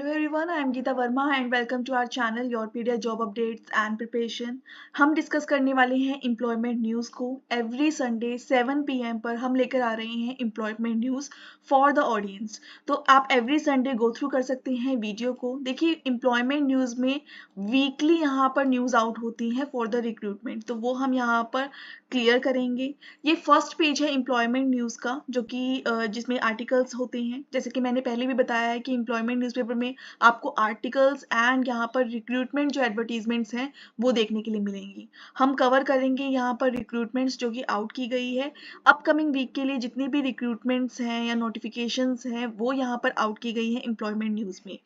Hello everyone, I am Geeta Verma and welcome to our channel Your Pedia Job Updates and Preparation। हम discuss करने वाले हैं employment news को। Every Sunday 7 PM पर हम लेकर आ रहे हैं employment news for the audience. तो आप एवरी संडे गो थ्रू कर सकते हैं वीडियो को। देखिए एम्प्लॉयमेंट न्यूज़ में वीकली यहाँ पर न्यूज़ आउट होती हैं फॉर द रिक्रूटमेंट, तो वो हम यहाँ पर क्लियर करेंगे। ये फर्स्ट पेज है एम्प्लॉयमेंट न्यूज़ का, जो कि जिसमें आर्टिकल्स होते हैं। जैसे कि मैंने पहले भी बताया है कि एम्प्लॉयमेंट न्यूज़पेपर में आपको आर्टिकल्स एंड यहाँ पर रिक्रूटमेंट जो एडवर्टीजमेंट्स हैं वो देखने के लिए मिलेंगी। हम कवर करेंगे यहाँ पर रिक्रूटमेंट्स जो कि आउट की गई है अपकमिंग वीक के लिए। जितनी भी रिक्रूटमेंट्स हैं या नोटिफिकेशंस हैं वो यहाँ पर आउट की गई है एम्प्लॉयमेंट न्यूज़ में।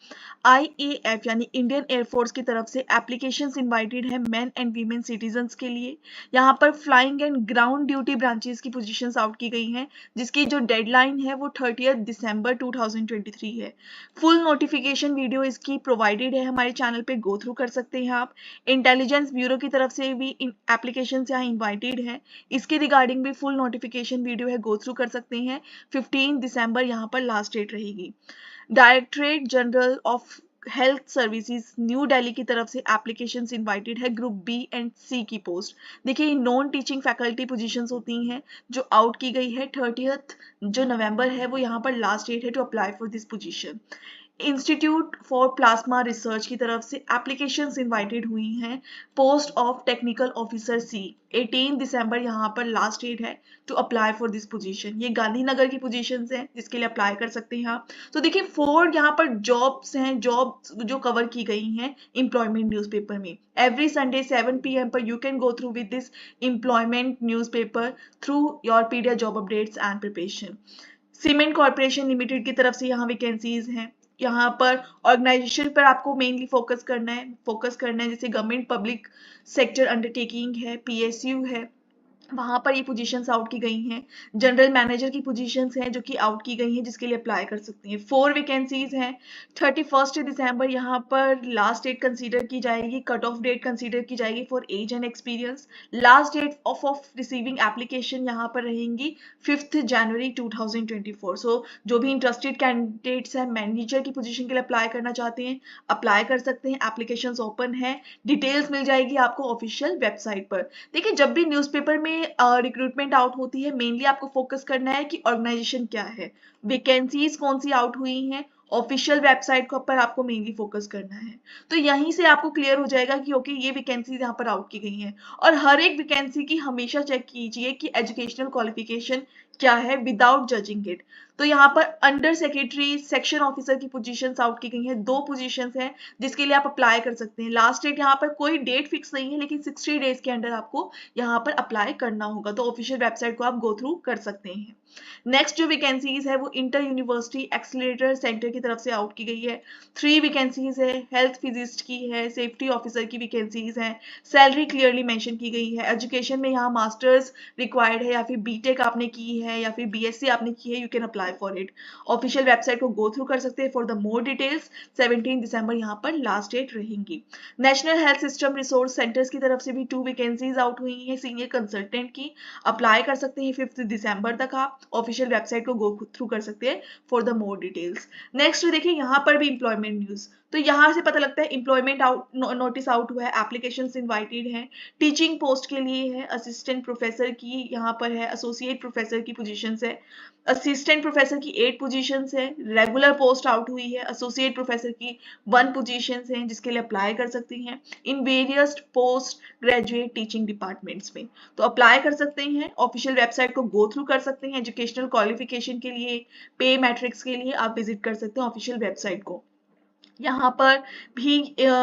IAF यानी इंडियन एयरफोर्स की तरफ से एप्लीकेशंस इनवाइटेड है मेन एंड वीमेन सिटीजन्स के लिए। यहाँ पर flying and ground duty branches की पोजीशंस आउट की गई हैं, जिसकी जो डेडलाइन है वो 30 दिसंबर 2023 है। फुल नोटिफिकेशन वीडियो इसकी प्रोवाइडेड है हमारे चैनल पे, गो थ्रू कर सकते हैं आप। इंटेलिजेंस ब्यूरो की तरफ से भी एप्लीकेशन यहाँ इन्वाइटेड है, इसके रिगार्डिंग भी फुल नोटिफिकेशन वीडियो है, गो थ्रू कर सकते हैं। 15 दिसंबर यहाँ पर लास्ट डेट रहेगी। Directorate general of health services new Delhi की तरफ से एप्लीकेशंस इनवाइटेड है ग्रुप बी एंड सी की पोस्ट। देखिए नॉन टीचिंग फैकल्टी पोजीशंस होती हैं जो आउट की गई है। 30 जो नवंबर है वो यहाँ पर लास्ट डेट है to apply for this position. Institute for plasma research की तरफ से एप्लीकेशंस इनवाइटेड हुई हैं post of technical officer C. 18 दिसंबर यहाँ पर लास्ट डेट है to apply for this position. ये गांधीनगर की पोजीशंस हैं जिसके लिए अप्लाई कर सकते हैं आप। तो देखिए 4 यहाँ पर जॉब्स हैं, जॉब्स जो कवर की गई हैं एम्प्लॉयमेंट न्यूज़पेपर में। एवरी संडे 7 PM पर you can go through with this employment newspaper through Yourpedia job updates and preparation. Cement corporation limited की तरफ से यहाँ वैकेंसीज हैं। यहाँ पर ऑर्गेनाइजेशन पर आपको मेनली फोकस करना है। जैसे गवर्नमेंट पब्लिक सेक्टर अंडरटेकिंग है, PSU है, वहां पर ये पोजीशंस आउट की गई हैं। जनरल मैनेजर की पोजीशंस हैं जो कि आउट की गई हैं, जिसके लिए अप्लाई कर सकते हैं। 4 वैकेंसीज हैं। 31 दिसंबर यहाँ पर लास्ट डेट कंसीडर की जाएगी, कट ऑफ डेट कंसीडर की जाएगी for age and experience. Last date of receiving application यहाँ पर रहेंगी 5 जनवरी 2024। सो जो भी इंटरेस्टेड कैंडिडेट्स हैं मैनेजर की पोजीशन के लिए अप्लाई करना चाहते हैं, अप्लाई कर सकते हैं। एप्लीकेशन ओपन है, डिटेल्स मिल जाएगी आपको ऑफिशियल वेबसाइट पर। देखिए जब भी न्यूज़पेपर में रिक्रूटमेंट आउट होती है, मेनली आपको फोकस करना है कि ऑर्गेनाइजेशन क्या है, वैकेंसीज कौन सी आउट हुई हैं, ऑफिशियल वेबसाइट के ऊपर आपको मेनली फोकस करना है। तो यहीं से आपको क्लियर हो जाएगा कि ओके ये वैकेंसीज यहाँ पर आउट की गई हैं। और हर एक वैकेंसी की हमेशा चेक कीजिए कि एजुकेशनल क्वालिफिकेशन क्या है विदाउट जजिंग इट। तो यहाँ पर अंडर सेक्रेटरी सेक्शन ऑफिसर की पोजीशंस आउट की गई हैं, 2 पोजीशंस हैं जिसके लिए आप अप्लाई कर सकते हैं। लास्ट डेट यहाँ पर कोई डेट फिक्स नहीं है, लेकिन 60 डेज के अंदर आपको यहाँ पर अप्लाई करना होगा। तो ऑफिशियल वेबसाइट को आप गो थ्रू कर सकते हैं। नेक्स्ट जो वैकेंसीज है वो इंटर यूनिवर्सिटी एक्सीलरेटर सेंटर की तरफ से आउट की गई है। 3 वैकेंसीज है, हेल्थ फिजिस्ट की है, सेफ्टी ऑफिसर की वैकेंसीज हैं। सैलरी क्लियरली मेंशन की गई है। एजुकेशन में यहाँ मास्टर्स रिक्वायर्ड है या फिर बीटेक आपने की है या फिर BSc आपने की है, you can apply for it. Official website को गो थ्रू कर सकते हैं फॉर द मोर डिटेल्स। 17 दिसंबर यहाँ पर लास्ट डेट रहेंगी। National health system resource centres की तरफ से भी 2 वैकेंसीज आउट हुई हैं सीनियर कंसल्टेंट की, अप्लाई कर सकते हैं 5 दिसंबर तक। आप ऑफिशियल वेबसाइट को गो थ्रू कर सकते हैं for the more details. Next देखिए यहाँ पर भी एम्प्लॉयमेंट न्यूज़, तो यहाँ से पता लगता है एम्प्लॉयमेंट आउट नोटिस आउट हुआ है, एप्लीकेशंस इनवाइटेड हैं। टीचिंग पोस्ट के लिए है, असिस्टेंट प्रोफेसर की यहाँ पर है, एसोसिएट प्रोफेसर की पोजीशंस है। असिस्टेंट प्रोफेसर की 8 पोजीशंस है। रेगुलर पोस्ट आउट हुई है, एसोसिएट प्रोफेसर की 1 पोजीशंस हैं जिसके लिए अप्लाई कर सकती हैं in various post graduate teaching departments में। तो अप्लाई कर सकते हैं, ऑफिशियल वेबसाइट को गो थ्रू कर सकते हैं। एजुकेशनल क्वालिफिकेशन के लिए, पे मैट्रिक्स के लिए आप विजिट कर सकते हैं ऑफिशियल वेबसाइट को। यहाँ पर भी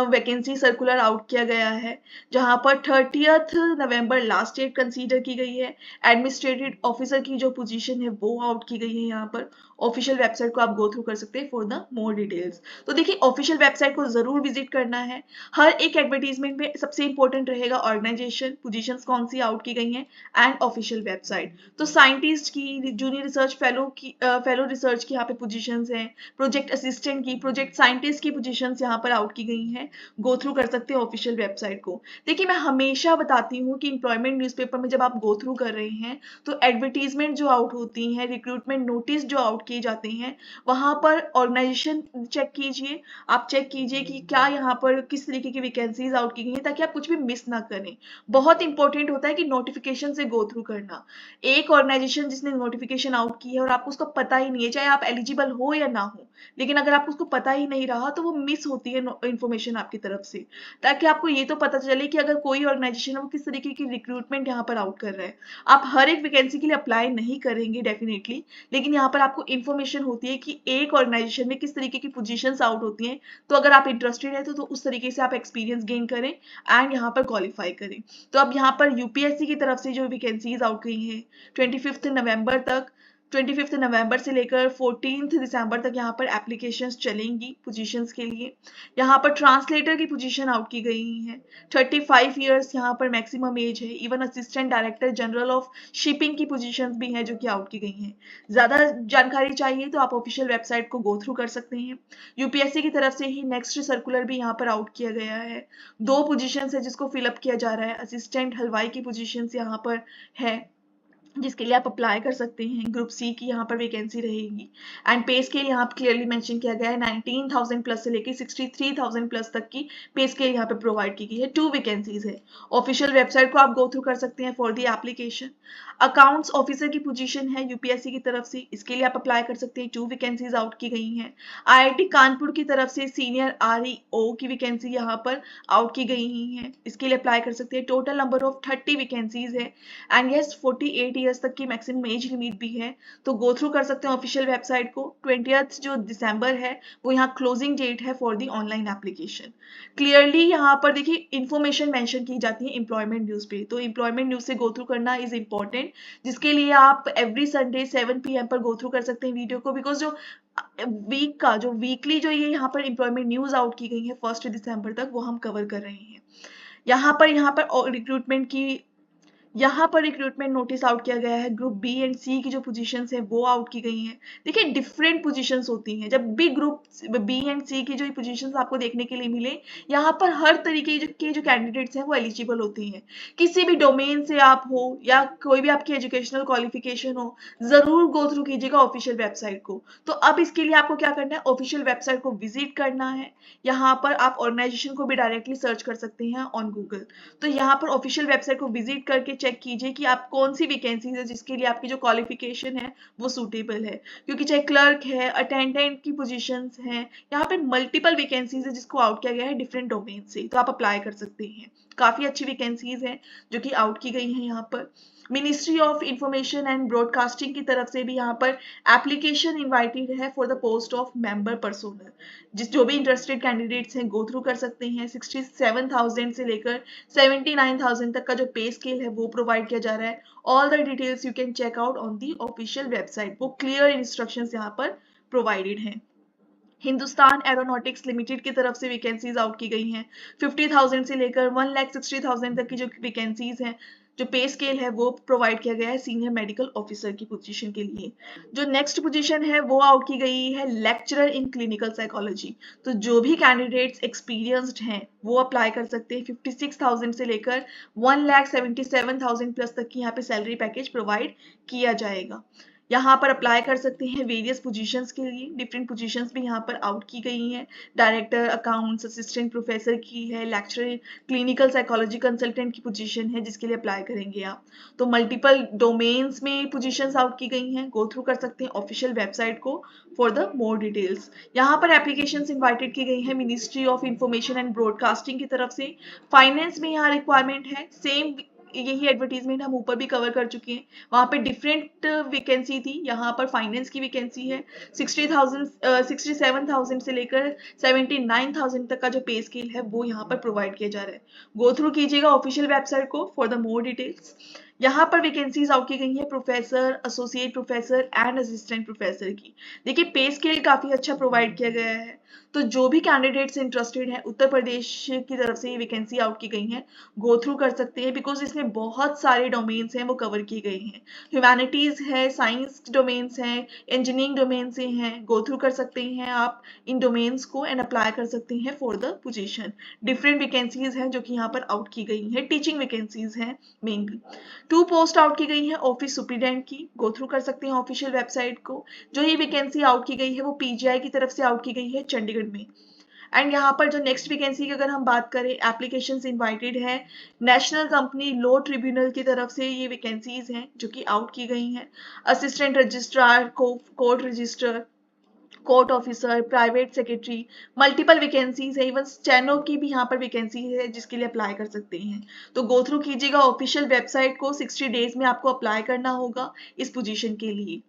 वैकेंसी सर्कुलर आउट किया गया है, जहाँ पर 30 नवंबर लास्ट डेट कंसीडर की गई है। एडमिनिस्ट्रेटिव ऑफिसर की जो पोजीशन है वो आउट की गई है। यहाँ पर ऑफिशियल वेबसाइट को आप गो थ्रू कर सकते हैं फॉर द मोर डिटेल्स। तो देखिए ऑफिशियल वेबसाइट को जरूर विजिट करना है। हर एक एडवर्टीजमेंट में सबसे इंपॉर्टेंट रहेगा ऑर्गेनाइजेशन, पोजीशंस कौन सी आउट की गई हैं एंड ऑफिशियल वेबसाइट। तो साइंटिस्ट की, जूनियर रिसर्च फेलो रिसर्च की यहाँ पे पोजीशंस हैं। प्रोजेक्ट असिस्टेंट की, प्रोजेक्ट साइंटिस्ट की पोजीशंस यहाँ पर आउट की गई हैं, गो थ्रू कर सकते हैं ऑफिशियल वेबसाइट को। देखिए मैं हमेशा बताती हूँ कि एम्प्लॉयमेंट न्यूज़पेपर में जब आप गो थ्रू कर रहे हैं तो एडवर्टीजमेंट जो आउट होती हैं, रिक्रूटमेंट नोटिस जो आउट किए जाते हैं, वहाँ पर ऑर्गेनाइजेशन चेक कीजिए, आप चेक कीजिए कि क्या यहाँ पर किस तरीके की वैकेंसीज आउट की गई हैं, ताकि आप कुछ भी मिस ना करें। बहुत इंपॉर्टेंट होता है कि नोटिफिकेशन से गो थ्रू करना। एक ऑर्गेनाइजेशन जिसने नोटिफिकेशन आउट की है और आपको उसका पता ही नहीं है, चाहे आप एलिजिबल हो या ना हो, लेकिन अगर आपको उसको पता ही नहीं रहा तो वो मिस होती है इन्फॉर्मेशन आपकी तरफ से, ताकि आपको ये तो पता चले कि अगर कोई ऑर्गेनाइजेशन है वो किस तरीके की रिक्रूटमेंट यहाँ पर आउट कर रहा है। आप हर एक वैकेंसी के लिए अप्लाई नहीं करेंगे डेफिनेटली, लेकिन यहाँ पर आपको इन्फॉर्मेशन होती है कि एक ऑर्गेनाइजेशन में किस तरीके की पोजीशंस आउट होती हैं। तो अगर आप इंटरेस्टेड है तो उस तरीके से आप एक्सपीरियंस गेन करें एंड यहाँ पर क्वालिफाई करें। तो अब यहाँ पर यूपीएससी की तरफ से जो वैकेंसीज आउट गई हैं 25 नवंबर तक, 25 नवंबर से लेकर 14 दिसंबर तक यहाँ पर एप्लीकेशंस चलेंगी पोजीशंस के लिए। यहाँ पर ट्रांसलेटर की पोजीशन आउट की गई है, 35 ईयर्स यहाँ पर मैक्सिमम एज है। Even assistant director general of shipping की पोजीशंस भी हैं जो कि आउट की गई हैं। ज़्यादा जानकारी चाहिए तो आप ऑफिशियल वेबसाइट को गो थ्रू कर सकते हैं। यूपीएससी की तरफ से ही नेक्स्ट सर्कुलर भी यहाँ पर आउट किया गया है। 2 पोजीशंस है जिसको फिलअप किया जा रहा है। असिस्टेंट हलवाई की पोजीशंस यहाँ पर है जिसके लिए आप अप्लाई कर सकते हैं। ग्रुप सी की यहाँ पर वैकेंसी रहेगी एंड पे स्केल यहाँ पर क्लियरली मेंशन किया गया है। 19,000 प्लस से लेकर 63,000 प्लस तक की पे स्केल यहाँ पे प्रोवाइड की गई है। 2 वैकेंसीज है। ऑफिशियल वेबसाइट को आप गो थ्रू कर सकते हैं for the application. Accounts officer की पोजीशन है यूपीएससी की तरफ से, इसके लिए आप अप्लाई कर सकते हैं। 2 वैकेंसीज आउट की गई हैं। आईआईटी कानपुर की तरफ से सीनियर आरईओ की वैकेंसी यहाँ पर आउट की गई है, इसके लिए अप्लाई कर सकते हैं। टोटल नंबर ऑफ 30 वैकेंसीज है एंड यस 48 ईयर्स तक की मैक्सिमम एज लिमिट भी है। तो गो थ्रू कर सकते हैं ऑफिशियल वेबसाइट को। 20 जो दिसंबर है वो यहाँ क्लोजिंग डेट है for the online application. Clearly यहाँ पर देखिए इंफॉर्मेशन मेंशन की जाती है एम्प्लॉयमेंट न्यूज़ पे, तो एम्प्लॉयमेंट न्यूज़ से गो थ्रू करना इज इंपॉर्टेंट, जिसके लिए आप एवरी संडे 7 PM पर गो थ्रू कर सकते हैं वीडियो को। बिकॉज जो वीक का जो वीकली जो ये यहाँ पर एम्प्लॉयमेंट न्यूज़ आउट की गई है 1 दिसंबर तक, वो हम कवर कर रहे हैं। यहाँ पर रिक्रूटमेंट नोटिस आउट किया गया है। ग्रुप बी एंड सी की जो पोजीशंस है वो आउट की गई हैं। देखिए डिफरेंट पोजीशंस होती हैं। जब भी ग्रुप बी एंड सी की जो पोजीशंस आपको देखने के लिए मिले, यहाँ पर हर तरीके के जो कैंडिडेट्स हैं वो एलिजिबल होते हैं। किसी भी डोमेन से आप हो या कोई भी आपकी एजुकेशनल क्वालिफिकेशन हो, जरूर गो थ्रू कीजिएगा ऑफिशियल वेबसाइट को। तो अब इसके लिए आपको क्या करना है, ऑफिशियल वेबसाइट को विजिट करना है। यहाँ पर आप ऑर्गेनाइजेशन को भी डायरेक्टली सर्च कर सकते हैं ऑन गूगल। तो यहाँ पर ऑफिशियल वेबसाइट को विजिट करके चेक कीजिए कि आप कौन सी वैकेंसीज है जिसके लिए आपकी जो क्वालिफिकेशन है वो सूटेबल है। क्योंकि चाहे क्लर्क है, अटेंडेंट की पोजीशंस हैं, यहाँ पे मल्टीपल वैकेंसीज है जिसको आउट किया गया है डिफरेंट डोमेन से, तो आप अप्लाई कर सकते हैं। काफी अच्छी वैकेंसीज हैं जो कि आउट की गई हैं। यहाँ पर ministry of information and broadcasting की तरफ से भी यहाँ पर एप्लीकेशन इनवाइटेड है for the post of member personnel. जो भी इंटरेस्टेड कैंडिडेट्स हैं गो थ्रू कर सकते हैं। 67,000 से लेकर 79,000 तक का जो पे स्केल है वो प्रोवाइड किया जा रहा है। All the details you can check out on the official website. वो क्लियर इंस्ट्रक्शंस यहाँ पर प्रोवाइडेड हैं। हिंदुस्तान एरोनॉटिक्स लिमिटेड की तरफ से वैकेंसीज आउट की गई हैं। 50,000 से लेकर 1,60,000 तक की जो वैकेंसीज हैं, जो पे स्केल है वो प्रोवाइड किया गया है सीनियर मेडिकल ऑफिसर की पोजीशन के लिए। जो नेक्स्ट पोजीशन है वो आउट की गई है लेक्चरर इन क्लिनिकल साइकोलॉजी। तो जो भी कैंडिडेट्स एक्सपीरियंस्ड हैं वो अप्लाई कर सकते हैं। 56,000 से लेकर 1,77,000 प्लस तक की यहाँ पे सैलरी पैकेज प्रोवाइड किया जाएगा। यहाँ पर अप्लाई कर सकते हैं वेरियस पोजीशंस के लिए। डिफरेंट पोजीशंस भी यहाँ पर आउट की गई हैं। डायरेक्टर अकाउंट्स, असिस्टेंट प्रोफेसर की है, लेक्चरर क्लिनिकल साइकोलॉजी कंसल्टेंट की पोजीशन है जिसके लिए अप्लाई करेंगे आप। तो मल्टीपल डोमेन्स में पोजीशंस आउट की गई हैं। गो थ्रू कर सकते हैं ऑफिशियल वेबसाइट को फॉर द मोर डिटेल्स। यहाँ पर एप्लीकेशंस इनवाइटेड की गई हैं ministry of information and broadcasting की तरफ से। फाइनेंस में यहाँ रिक्वायरमेंट है, सेम यही एडवर्टीजमेंट हम ऊपर भी कवर कर चुके हैं। वहाँ पे डिफरेंट वैकेंसी थी, यहाँ पर फाइनेंस की वैकेंसी है। 67,000 से लेकर 79,000 तक का जो पे स्केल है वो यहाँ पर प्रोवाइड किया जा रहा है। गो थ्रू कीजिएगा ऑफिशियल वेबसाइट को फॉर द मोर डिटेल्स। यहाँ पर वैकेंसीज आउट की गई है professor, associate professor and assistant professor की। देखिए पे स्केल काफी अच्छा प्रोवाइड किया गया है, तो जो भी कैंडिडेट्स इंटरेस्टेड हैं उत्तर प्रदेश की तरफ से ये वैकेंसी आउट की गई है, गो थ्रू कर सकते हैं, बिकॉज इसमें बहुत सारे डोमेन्स हैं वो कवर किए गए हैं। ह्यूमैनिटीज है, साइंस डोमेन्स हैं, इंजीनियरिंग डोमेन से हैं, गो थ्रू कर सकते हैं आप इन डोमेन्स को एंड अप्लाई कर सकते हैं for the position. Different vacancies हैं जो कि यहाँ पर आउट की गई हैं, टीचिंग वैकेंसीज हैं मेनली। 2 पोस्ट आउट की गई है ऑफिस सुप्रीडेंट की, गो थ्रू कर सकते हैं ऑफिशियल वेबसाइट को। जो ये वैकेंसी आउट की गई है वो पीजीआई की तरफ से आउट की गई है चंडीगढ़ में। एंड यहाँ पर जो नेक्स्ट वैकेंसी की अगर हम बात करें, एप्लीकेशंस इनवाइटेड है, नेशनल कंपनी लॉ ट्रिब्यूनल की तरफ से ये वैकेंसीज हैं जो कि आउट की गई हैं। Assistant registrar, court registrar, court officer, private secretary, multiple vacancies है, इवन स्टेनो की भी यहाँ पर वैकेंसी है जिसके लिए अप्लाई कर सकते हैं। तो गो थ्रू कीजिएगा ऑफिशियल वेबसाइट को, 60 डेज में आपको अप्लाई करना होगा इस पोजीशन के लिए।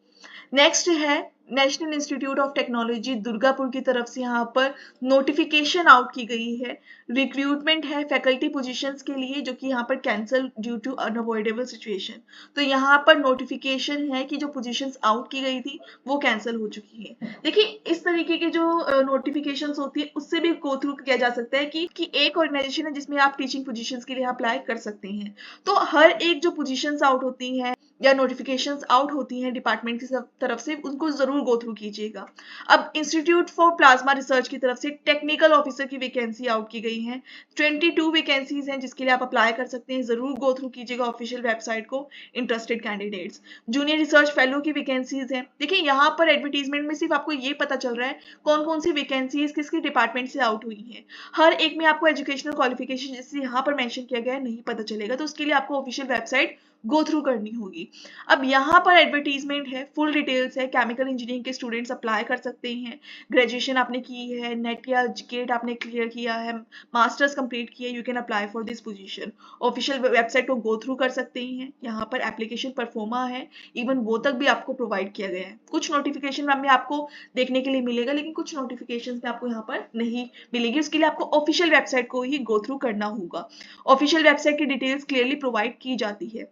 नेक्स्ट है national institute of technology Durgapur की तरफ से यहाँ पर नोटिफिकेशन आउट की गई है। रिक्रूटमेंट है फैकल्टी पोजीशंस के लिए जो कि यहाँ पर cancel due to unavoidable situation. तो यहाँ पर नोटिफिकेशन है कि जो पोजीशंस आउट की गई थी वो कैंसिल हो चुकी है। देखिए इस तरीके की जो नोटिफिकेशंस होती है उससे भी गो थ्रू किया जा सकता है कि एक ऑर्गेनाइजेशन है जिसमें आप टीचिंग पोजीशंस के लिए अप्लाई कर सकते हैं। तो हर एक जो पोजीशंस आउट होती हैं या नोटिफिकेशंस आउट होती हैं डिपार्टमेंट की तरफ से, उनको जरूर गो थ्रू कीजिएगा। अब इंस्टीट्यूट फॉर प्लाज्मा रिसर्च की तरफ से टेक्निकल ऑफिसर की वैकेंसी आउट की गई है। 22 वैकेंसीज हैं जिसके लिए आप अप्लाई कर सकते हैं, जरूर गो थ्रू कीजिएगा ऑफिशियल वेबसाइट को interested candidates. Junior research fellow की वैकेंसीज हैं। देखिए यहाँ पर एडवर्टीजमेंट में सिर्फ आपको ये पता चल रहा है कौन कौन सी वैकेंसीज किसके डिपार्टमेंट से आउट हुई हैं, हर एक में आपको एजुकेशनल क्वालिफिकेशन जैसे यहाँ पर मेंशन किया गया है नहीं पता चलेगा, तो उसके लिए आपको ऑफिशियल वेबसाइट गो थ्रू करनी होगी। अब यहाँ पर एडवर्टीजमेंट है, फुल डिटेल्स है, केमिकल इंजीनियरिंग के स्टूडेंट्स अप्लाई कर सकते हैं। ग्रेजुएशन आपने की है, नेट या गेट आपने क्लियर किया है, मास्टर्स कंप्लीट किया, you can apply for this position. Official website को गो थ्रू कर सकते हैं। यहाँ पर एप्लीकेशन परफॉर्मा है, इवन वो तक भी आपको प्रोवाइड किया गया है। कुछ नोटिफिकेशन में आपको देखने के लिए मिलेगा लेकिन कुछ नोटिफिकेशन में आपको यहाँ पर नहीं मिलेगी, उसके लिए आपको ऑफिशियल वेबसाइट को ही गो थ्रू करना होगा। ऑफिशियल वेबसाइट की डिटेल्स क्लियरली प्रोवाइड की जाती है।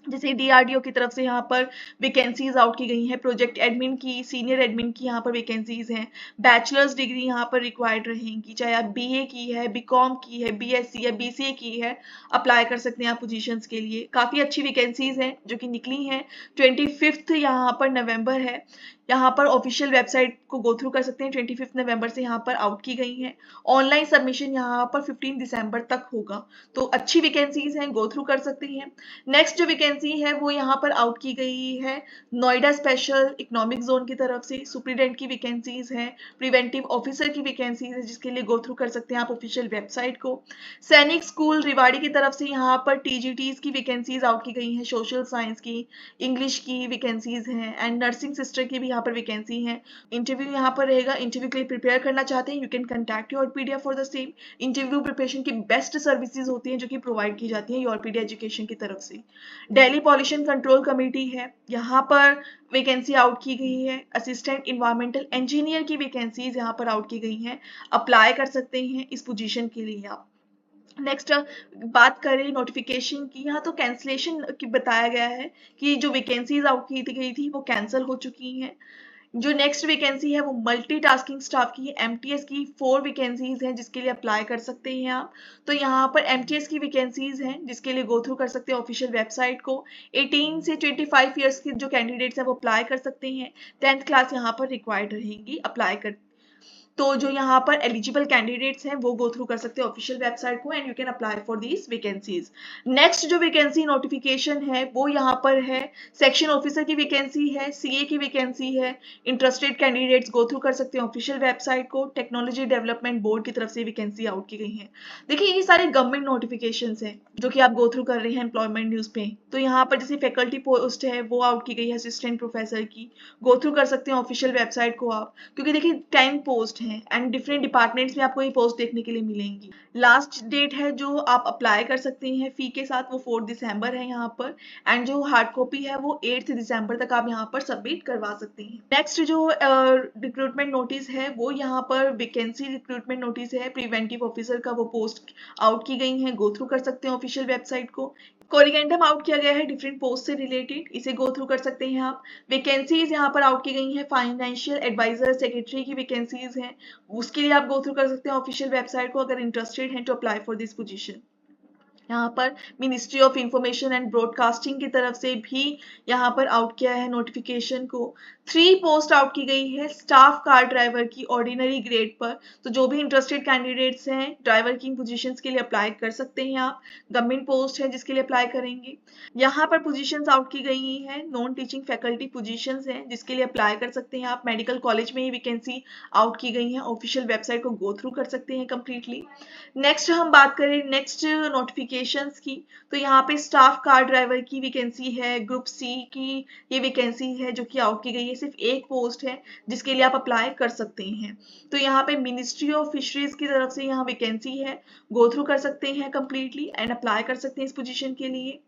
जैसे डीआरडीओ की तरफ से यहाँ पर वैकेंसीज आउट की गई हैं, प्रोजेक्ट एडमिन की, सीनियर एडमिन की यहाँ पर वैकेंसीज हैं। बैचलर्स डिग्री यहाँ पर रिक्वायर्ड रहेंगी, चाहे आप बीए की है, बीकॉम की है, बीएससी या बीसीए की है, अप्लाई कर सकते हैं आप पोजीशंस के लिए। काफ़ी अच्छी वैकेंसीज हैं जो कि निकली हैं। 25 यहाँ पर नवंबर है, यहाँ पर ऑफिशियल वेबसाइट को गो थ्रू कर सकते हैं। 25 नवंबर से यहाँ पर आउट की गई हैं। ऑनलाइन सबमिशन यहाँ पर 15 दिसंबर तक होगा, तो अच्छी वैकेंसीज हैं, गो थ्रू कर सकते हैं। नेक्स्ट जो वैकेंसी है वो यहाँ पर आउट की गई है नोएडा स्पेशल इकोनॉमिक जोन की तरफ से, सुप्रीडेंट की वैकेंसीज है, प्रिवेंटिव ऑफिसर की वैकेंसीज है जिसके लिए गो थ्रू कर सकते हैं आप ऑफिशियल वेबसाइट को। सैनिक स्कूल रिवाड़ी की तरफ से यहाँ पर टीजीटीज की वैकेंसीज आउट की गई हैं, सोशल साइंस की, इंग्लिश की वैकेंसीज हैं एंड नर्सिंग सिस्टर की भी यहाँ पर वैकेंसी है। इंटरव्यू यहाँ पर रहेगा, इंटरव्यू के लिए प्रिपेयर करना चाहते हैं, you can contact Yourpedia for the same. Interview preparation की बेस्ट सर्विसेज होती हैं जो कि प्रोवाइड की जाती हैं योरपीडिया एजुकेशन की तरफ से। दिल्ली पॉल्यूशन कंट्रोल कमेटी है, यहाँ पर वैकेंसी आउट की गई है। असिस्टेंट इन्वायरमेंटल इंजीनियर की वैकेंसीज यहाँ पर आउट की गई हैं, अप्लाई कर सकते हैं इस पोजीशन के लिए आप। नेक्स्ट बात करें नोटिफिकेशन की, यहाँ तो कैंसलेशन की बताया गया है कि जो वैकेंसीज आउट की गई थी वो कैंसिल हो चुकी हैं। जो नेक्स्ट वैकेंसी है वो मल्टीटास्किंग स्टाफ की है, एमटीएस की 4 वैकेंसीज हैं जिसके लिए अप्लाई कर सकते हैं आप। तो यहाँ पर एमटीएस की वैकेंसीज हैं जिसके लिए गो थ्रू कर सकते हैं ऑफिशियल वेबसाइट को। 18 से 25 ईयर्स के जो कैंडिडेट्स हैं वो अप्लाई कर सकते हैं। 10th क्लास यहाँ पर रिक्वायर्ड रहेगी अप्लाई कर। तो जो यहाँ पर एलिजिबल कैंडिडेट्स हैं वो गो थ्रू कर सकते हैं ऑफिशियल वेबसाइट को and you can apply for these vacancies. Next जो वैकेंसी नोटिफिकेशन है वो यहाँ पर है सेक्शन ऑफिसर की वैकेंसी है, सीए की वैकेंसी है। इंटरेस्टेड कैंडिडेट्स गो थ्रू कर सकते हैं ऑफिशियल वेबसाइट को। टेक्नोलॉजी डेवलपमेंट बोर्ड की तरफ से वैकेंसी आउट की गई है। देखिए ये सारे गवर्नमेंट नोटिफिकेशन हैं जो कि आप गो थ्रू कर रहे हैं एम्प्लॉयमेंट न्यूज पे। तो यहाँ पर जैसे फैकल्टी पोस्ट है वो आउट की गई है असिस्टेंट प्रोफेसर की, गो थ्रू कर सकते हैं ऑफिशियल वेबसाइट को आप, क्योंकि देखिए 10 पोस्ट हैं एंड डिफरेंट डिपार्टमेंट्स में आपको ये पोस्ट देखने के लिए मिलेंगी। लास्ट डेट है जो आप अप्लाई कर सकते हैं फी के साथ वो 4 दिसंबर है यहाँ पर, एंड जो हार्ड कॉपी है वो 8 दिसंबर तक आप यहाँ पर सबमिट करवा सकते हैं। नेक्स्ट जो रिक्रूटमेंट नोटिस है वो यहाँ पर वैकेंसी रिक्रूटमेंट नोटिस है, प्रिवेंटिव ऑफिसर का वो पोस्ट आउट की गई है, गो थ्रू कर सकते हैं ऑफिशियल वेबसाइट को। कोरिगेंडम आउट किया गया है डिफरेंट पोस्ट से रिलेटेड, इसे गो थ्रू कर सकते हैं आप। वैकेंसीज यहाँ पर आउट की गई हैं, फाइनेंशियल एडवाइजर सेक्रेटरी की वैकेंसीज हैं, उसके लिए आप गो थ्रू कर सकते हैं ऑफिशियल वेबसाइट को अगर इंटरेस्टेड हैं to apply for this position. यहाँ पर ministry of information and broadcasting की तरफ से भी यहाँ पर आउट किया है नोटिफिकेशन को। 3 पोस्ट आउट की गई है स्टाफ कार ड्राइवर की ऑर्डिनरी ग्रेड पर। तो जो भी इंटरेस्टेड कैंडिडेट्स हैं ड्राइवर की पोजीशंस के लिए अप्लाई कर सकते हैं आप। गवर्नमेंट पोस्ट है जिसके लिए अप्लाई करेंगे। यहाँ पर पोजीशंस आउट की गई हैं नॉन टीचिंग फैकल्टी पोजीशंस हैं जिसके लिए अप्लाई कर सकते हैं आप। मेडिकल कॉलेज में ही वैकेंसी आउट की गई है, ऑफिशियल वेबसाइट को गो थ्रू कर सकते हैं कंप्लीटली। नेक्स्ट हम बात करें नेक्स्ट नोटिफिकेशंस की, तो यहाँ पे स्टाफ कार ड्राइवर की वैकेंसी है, ग्रुप सी की ये वैकेंसी है जो कि आउट की गई है। सिर्फ एक पोस्ट है जिसके लिए आप अप्लाई कर सकते हैं। तो यहाँ पे मिनिस्ट्री ऑफ फिशरीज की तरफ से यहाँ वैकेंसी है, गो थ्रू कर सकते हैं कंप्लीटली एंड अप्लाई कर सकते हैं इस पोजीशन के लिए।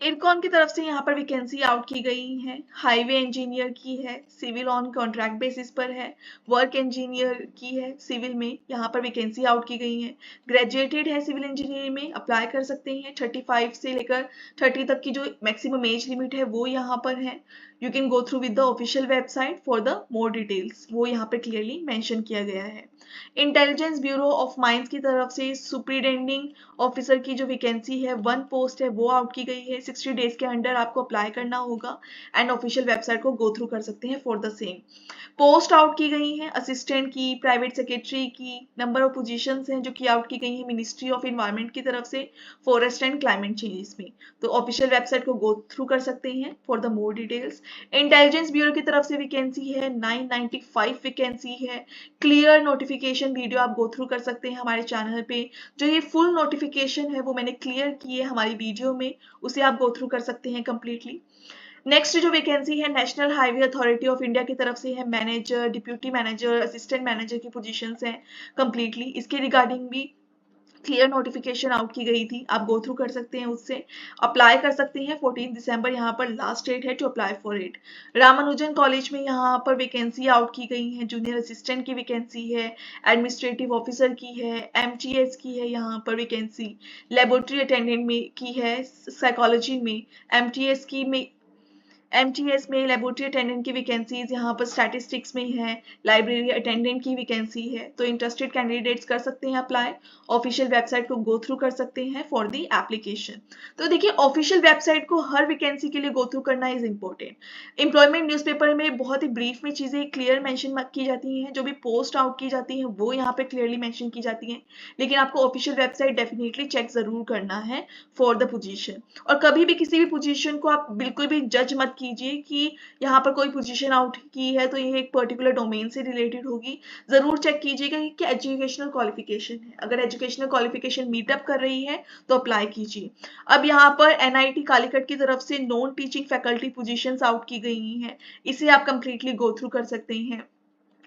इरकॉन की तरफ से यहाँ पर वैकेंसी आउट की गई है, हाईवे इंजीनियर की है, सिविल ऑन कॉन्ट्रैक्ट बेसिस पर है। वर्क इंजीनियर की है, सिविल में यहाँ पर वैकेंसी आउट की गई है। ग्रेजुएटेड है सिविल इंजीनियरिंग में, अप्लाई कर सकते हैं। 35 से लेकर 30 तक की जो मैक्सिमम एज लिमिट है वो यहाँ पर है। You can go through with the official website for the more details, वो यहाँ पे क्लियरली मेंशन किया गया है। इंटेलिजेंस ब्यूरो ऑफ माइंस की तरफ से सुपरिटेंडिंग ऑफिसर की जो वैकेंसी है 1 पोस्ट है वो आउट की गई है। 60 डेज के अंडर आपको अप्लाई करना होगा एंड ऑफिशियल वेबसाइट को गो थ्रू कर सकते हैं for the same. Post out की गई है असिस्टेंट की, प्राइवेट सेक्रेटरी की, नंबर ऑफ पोजीशंस हैं जो कि आउट की गई है मिनिस्ट्री ऑफ एनवायरनमेंट की तरफ से फॉरेस्ट एंड क्लाइमेट चेंजेस में। तो ऑफिशियल वेबसाइट को गो थ्रू कर सकते हैं for the more details. Intelligence bureau की तरफ से वैकेंसी है 995 वैकेंसी है। क्लियर नोटिफिकेशन वीडियो आप गो थ्रू कर सकते हैं हमारे चैनल पे। जो ये फुल नोटिफिकेशन है वो मैंने क्लियर की है हमारी वीडियो में, उसे आप गो थ्रू कर सकते हैं कंप्लीटली। नेक्स्ट जो वैकेंसी है national highway authority of India की तरफ से है, manager, deputy manager, assistant manager की पोजीशंस हैं कंप्लीटली। इसके रिगार्डिंग भी क्लियर नोटिफिकेशन आउट की गई थी, आप गो थ्रू कर सकते हैं, उससे अप्लाई कर सकते हैं। 14 दिसंबर यहाँ पर लास्ट डेट है to apply for it. Ramanujan college में यहाँ पर वैकेंसी आउट की गई है, जूनियर असिस्टेंट की वैकेंसी है, एडमिनिस्ट्रेटिव ऑफिसर की है, एमटीएस की है यहाँ पर वैकेंसी, लेबोरेटरी अटेंडेंट में की है, साइकोलॉजी में एमटीएस की में एमटीएस में लेबोरेटरी अटेंडेंट की वैकेंसीज यहाँ पर स्टैटिस्टिक्स में है, लाइब्रेरी अटेंडेंट की वैकेंसी है। तो इंटरेस्टेड कैंडिडेट्स कर सकते हैं अप्लाई, ऑफिशियल वेबसाइट को गो थ्रू कर सकते हैं फॉर दी एप्लीकेशन। तो देखिए ऑफिशियल वेबसाइट को हर वैकेंसी के लिए गो थ्रू करना इज इम्पोर्टेंट। एम्प्लॉयमेंट न्यूज़पेपर में बहुत ही ब्रीफ में चीजें क्लियर मेंशन की जाती हैं, जो भी पोस्ट आउट की जाती हैं वो यहाँ पे क्लियरली मेंशन की जाती हैं, लेकिन आपको ऑफिशियल वेबसाइट डेफिनेटली चेक जरूर करना है फॉर द पोजीशन। और कभी भी किसी भी पोजीशन को आप बिल्कुल भी जज मत कीजिए कि यहाँ पर कोई पोजीशन आउट की है तो ये एक पर्टिकुलर डोमेन से रिलेटेड होगी। जरूर चेक कीजिएगा कि एजुकेशनल क्वालिफिकेशन है, अगर एजुकेशनल क्वालिफिकेशन मीटअप कर रही है तो अप्लाई कीजिए। अब यहाँ पर एनआईटी कालीकट की तरफ से non teaching faculty positions out की गई हैं, इसे आप कंप्लीटली गो थ्रू कर सकते हैं।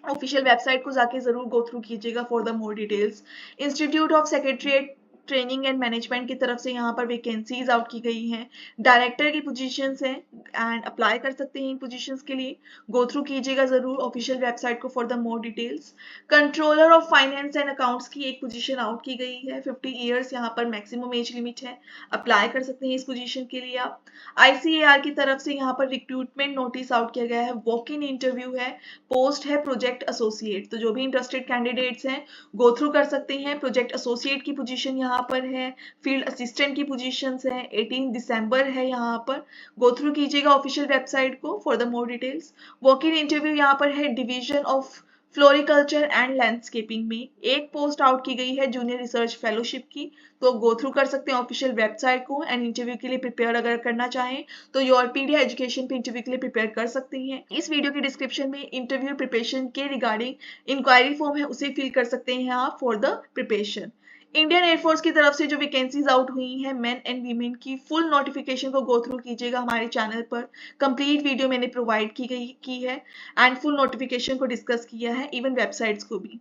ऑफिशियल वेबसाइट को जाके जरूर गो थ्रू कीजिएगा for the more details. Institute of secretariat training and management की तरफ से यहाँ पर वैकेंसीज आउट की गई हैं, डायरेक्टर की पोजीशंस हैं एंड अप्लाई कर सकते हैं इन पोजीशंस के लिए, गो थ्रू कीजिएगा जरूर ऑफिशियल वेबसाइट को for the more details. Controller of finance and accounts की एक पोजीशन आउट की गई है, 50 ईयर्स यहाँ पर मैक्सिमम एज लिमिट है, अप्लाई कर सकते हैं इस पोजीशन के लिए आप। आईसीएआर की तरफ से यहाँ पर रिक्रूटमेंट नोटिस आउट किया गया है, वॉक इन इंटरव्यू है, पोस्ट है प्रोजेक्ट एसोसिएट। तो जो भी इंटरेस्टेड कैंडिडेट्स हैं गो थ्रू कर सकते हैं। प्रोजेक्ट एसोसिएट की पोजीशन यहाँ पर है, फील्ड असिस्टेंट की पोजीशंस है, 18 दिसंबर है यहाँ पर, गो थ्रू कीजिएगा ऑफिशियल वेबसाइट को for the more details. Walk in interview यहाँ पर है division of floriculture and landscaping में, एक पोस्ट आउट की गई है जूनियर रिसर्च फेलोशिप की। तो गो थ्रू कर सकते हैं ऑफिशियल वेबसाइट को एंड इंटरव्यू के लिए प्रिपेयर अगर करना चाहें तो योरपीडिया एजुकेशन पे इंटरव्यू के लिए प्रिपेयर कर सकते हैं। इस वीडियो की डिस्क्रिप्शन में इंटरव्यू प्रिपरेशन के रिगार्डिंग इंक्वायरी फॉर्म है, उसे फिल कर सकते हैं आप for the preparation. Indian air force की तरफ से जो वैकेंसीज आउट हुई हैं मेन एंड वीमेन की, फुल नोटिफिकेशन को गो थ्रू कीजिएगा हमारे चैनल पर, कंप्लीट वीडियो मैंने प्रोवाइड की है एंड फुल नोटिफिकेशन को डिस्कस किया है, इवन वेबसाइट्स को भी।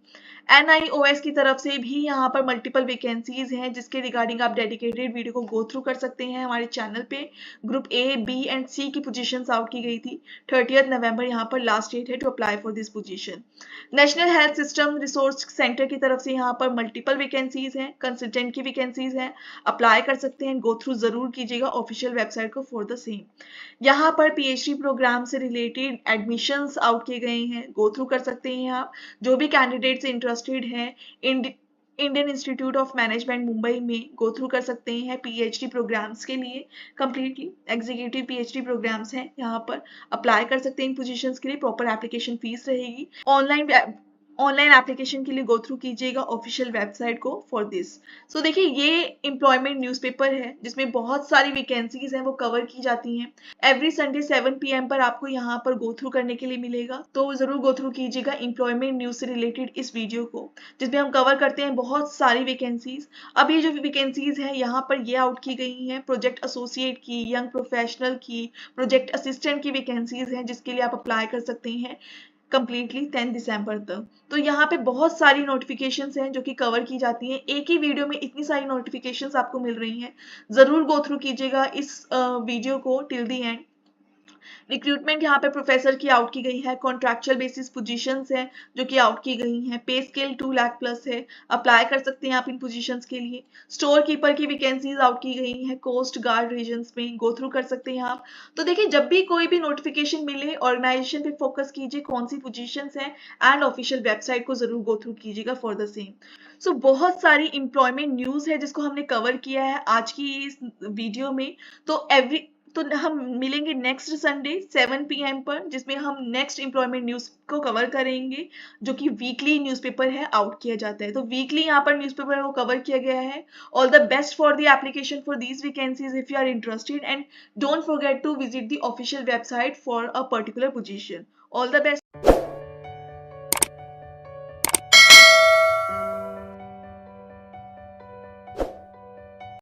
एनआईओएस की तरफ से भी यहाँ पर मल्टीपल वैकेंसीज हैं जिसके रिगार्डिंग आप डेडिकेटेड वीडियो को गो थ्रू कर सकते हैं हमारे चैनल पे। ग्रुप ए, बी एंड सी की पोजीशंस आउट की गई थी, 30 नवंबर यहाँ पर लास्ट डेट है to apply for this position. National health system resource centre की तरफ से यहाँ पर मल्टीपल वैकेंसीज हैं, कंसल्टेंट की वैकेंसीज हैं, अप्लाई कर सकते हैं, गो थ्रू जरूर कीजिएगा ऑफिशियल वेबसाइट को फॉर द सेम। यहाँ पर पीएचडी प्रोग्राम से रिलेटेड एडमिशंस आउट किए गए हैं, गो थ्रू कर सकते हैं आप। जो भी कैंडिडेट्स इंटरेस्टेड हैं Indian institute of management Mumbai में गो थ्रू कर सकते हैं पीएचडी प्रोग्राम्स के लिए। कंप्लीटली एग्जीक्यूटिव पीएचडी प्रोग्राम्स हैं, यहाँ पर अप्लाई कर सकते हैं इन पोजीशंस के लिए। प्रॉपर एप्लीकेशन फीस रहेगी। ऑनलाइन एप्लीकेशन के लिए गो थ्रू कीजिएगा ऑफिशियल वेबसाइट को फॉर दिस। सो देखिए, ये एम्प्लॉयमेंट न्यूज़पेपर है जिसमें बहुत सारी वैकेंसीज हैं वो कवर की जाती हैं। एवरी संडे 7 PM पर आपको यहाँ पर गो थ्रू करने के लिए मिलेगा, तो जरूर गो थ्रू कीजिएगा एम्प्लॉयमेंट न्यूज से रिलेटेड इस वीडियो को, जिसमें हम कवर करते हैं बहुत सारी वैकेंसीज। अब ये जो वैकेंसीज है यहाँ पर ये आउट की गई हैं, प्रोजेक्ट एसोसिएट की, यंग प्रोफेशनल की, प्रोजेक्ट असिस्टेंट की वैकेंसीज हैं जिसके लिए आप अप्लाई कर सकते हैं कंप्लीटली 10 दिसंबर तक। तो यहाँ पे बहुत सारी नोटिफिकेशंस हैं जो कि कवर की जाती हैं। एक ही वीडियो में इतनी सारी नोटिफिकेशंस आपको मिल रही हैं, जरूर गो थ्रू कीजिएगा इस वीडियो को टिल द एंड। रिक्रूटमेंट यहाँ पे प्रोफेसर की आउट की गई है, कॉन्ट्रैक्चुअल बेसिस पोजीशंस हैं जो कि आउट की गई हैं, पे स्केल 2 लाख प्लस है, अप्लाई कर सकते हैं आप इन पोजीशंस के लिए। स्टोर कीपर की वैकेंसीज आउट की गई हैं कोस्ट गार्ड रीजन्स में, गो थ्रू कर सकते हैं आप। तो देखिए, जब भी कोई भी नोटिफिकेशन मिले ऑर्गेनाइजेशन पे फोकस कीजिए कौन सी पोजीशंस हैं एंड ऑफिशियल वेबसाइट को जरूर गो थ्रू कीजिएगा फॉर द सेम। सो बहुत सारी एम्प्लॉयमेंट न्यूज है जिसको हमने कवर किया है आज की इस वीडियो में। तो हम मिलेंगे नेक्स्ट संडे 7 PM पर, जिसमें हम नेक्स्ट एम्प्लॉयमेंट न्यूज को कवर करेंगे जो कि वीकली न्यूज़पेपर है आउट किया जाता है। तो वीकली यहाँ पर न्यूज़पेपर वो कवर किया गया है। All the best for the application for these vacancies if you are interested, and don't forget to visit the official website for a particular position. All the best.